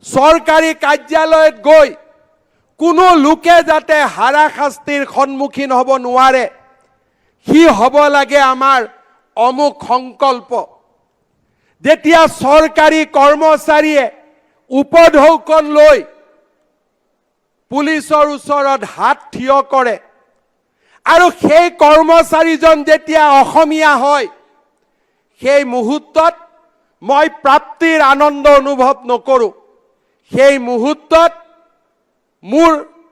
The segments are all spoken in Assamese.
চৰকাৰী কাৰ্যালয়ত গৈ কোনো লোকে যাতে হাৰাশাস্তিৰ সন্মুখীন হ'ব নোৱাৰে, সি হ'ব লাগে আমাৰ অমুক সংকল্প। যেতিয়া চৰকাৰী কৰ্মচাৰীয়ে উপঢৌকন লৈ পুলিচৰ ওচৰত হাত থিয় কৰে আৰু সেই কৰ্মচাৰীজন যেতিয়া অসমীয়া হয়, সেই মুহূৰ্তত মই প্ৰাপ্তিৰ আনন্দ অনুভৱ নকৰোঁ। সেই মুহূৰ্তত মোৰ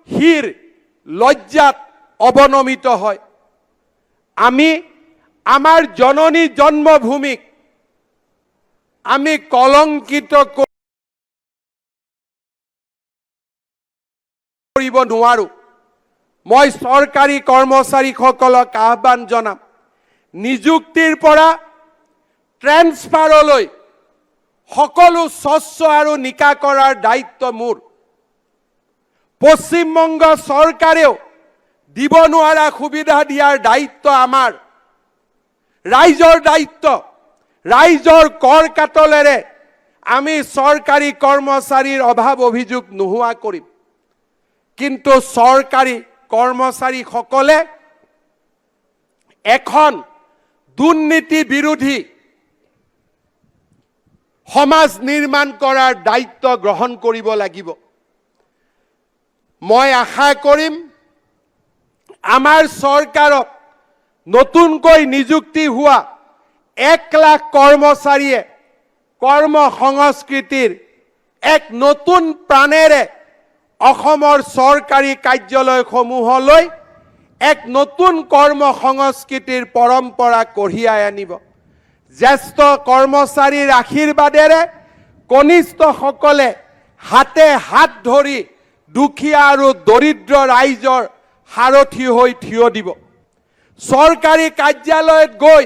শিৰ লজ্জাত অৱনমিত হয়। আমি আমাৰ জননী জন্মভূমিক আমি কলংকিত কৰিব নোৱাৰোঁ। মই চৰকাৰী কৰ্মচাৰীসকলক আহ্বান জনাম, নিযুক্তিৰ পৰা ট্ৰেন্সফাৰলৈ সকলো স্বচ্ছ আৰু নিকা কৰাৰ দায়িত্ব মোৰ। পশ্চিমবংগ চৰকাৰেও দিব নোৱাৰা সুবিধা দিয়াৰ দায়িত্ব আমাৰ। ৰাইজৰ দায়িত্ব, ৰাইজৰ কৰ কাটলেৰে আমি চৰকাৰী কৰ্মচাৰীৰ অভাৱ অভিযোগ নোহোৱা কৰিম। কিন্তু চৰকাৰী কৰ্মচাৰীসকলে এখন দুৰ্নীতি বিৰোধী সমাজ নিৰ্মাণ কৰাৰ দায়িত্ব গ্ৰহণ কৰিব লাগিব। মই আশা কৰিম আমাৰ চৰকাৰক নতুনকৈ নিযুক্তি হোৱা 1 লাখ কৰ্মচাৰীয়ে কৰ্ম সংস্কৃতিৰ এক নতুন প্ৰাণেৰে অসমৰ চৰকাৰী কাৰ্যালয়সমূহলৈ এক নতুন কৰ্ম সংস্কৃতিৰ পৰম্পৰা কঢ়িয়াই আনিব। জ্যেষ্ঠ কৰ্মচাৰীৰ আশীৰ্বাদেৰে কনিষ্ঠসকলে হাতে হাত ধৰি দুখীয়া আৰু দৰিদ্ৰ ৰাইজৰ সাৰথি হৈ থিয় দিব। চৰকাৰী কাৰ্যালয়ত গৈ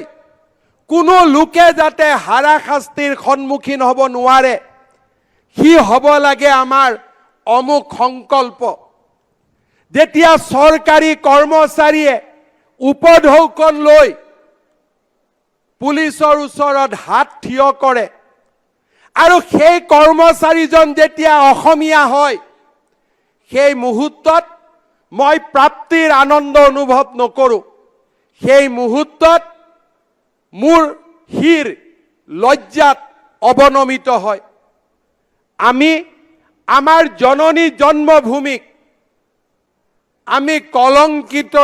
কোনো লোকে যাতে হাৰাশাস্তিৰ সন্মুখীন হ'ব নোৱাৰে, সি হ'ব লাগে আমাৰ অমুক সংকল্প। যেতিয়া চৰকাৰী কৰ্মচাৰীয়ে উপঢৌকন লৈ পুলিচৰ ওচৰত হাত থিয় কৰে আৰু সেই কৰ্মচাৰীজন যেতিয়া অসমীয়া হয়, সেই মুহূৰ্তত মই প্ৰাপ্তিৰ আনন্দ অনুভৱ নকৰোঁ। সেই মুহূৰ্তত মোৰ শিৰ লজ্জাত অৱনমিত হয়। আমি আমাৰ জননী জন্মভূমিক আমি কলংকিত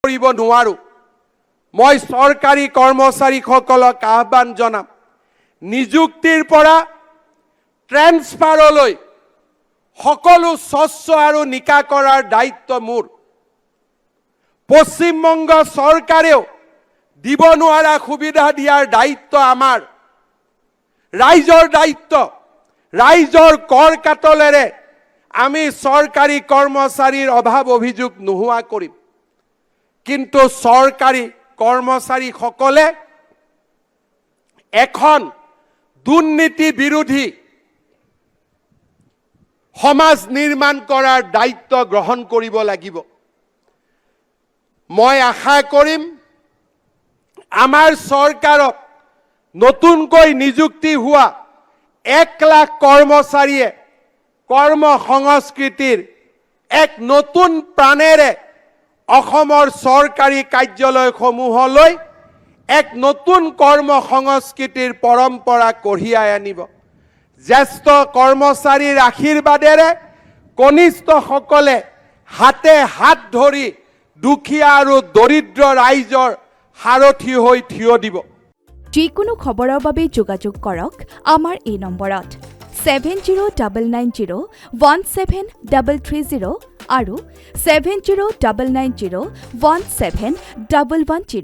কৰিব নোৱাৰোঁ। মই চৰকাৰী কৰ্মচাৰীসকলক আহ্বান জনাম, নিযুক্তিৰ পৰা ট্ৰেন্সফাৰলৈ সকলো স্বচ্ছ আৰু নিকা কৰাৰ দায়িত্ব মোৰ। পশ্চিমবংগ চৰকাৰেও দিব নোৱাৰা সুবিধা দিয়াৰ দায়িত্ব আমাৰ। ৰাইজৰ দায়িত্ব, ৰাইজৰ কৰ কাটলেৰে আমি চৰকাৰী কৰ্মচাৰীৰ অভাৱ অভিযোগ নোহোৱা কৰিম। কিন্তু চৰকাৰী কৰ্মচাৰীসকলে এখন দুৰ্নীতি বিৰোধী সমাজ নিৰ্মাণ কৰাৰ দায়িত্ব গ্ৰহণ কৰিব লাগিব। মই আশা কৰিম আমাৰ চৰকাৰক নতুনকৈ নিযুক্তি হোৱা 1 লাখ কৰ্মচাৰীয়ে কৰ্ম সংস্কৃতিৰ এক নতুন প্ৰাণেৰে অসমৰ চৰকাৰী কাৰ্যালয়সমূহলৈ এক নতুন কৰ্ম সংস্কৃতিৰ পৰম্পৰা কঢ়িয়াই আনিব। জ্যেষ্ঠ কৰ্মচাৰীৰ আশীৰ্বাদেৰে কনিষ্ঠসকলে হাতে হাত ধৰি দুখীয়া আৰু দৰিদ্ৰ ৰাইজৰ সাৰথি হৈ থিয় দিব। যিকোনো খবৰৰ বাবে যোগাযোগ কৰক আমাৰ এই নম্বৰত 7099017330 আৰু 7099017110।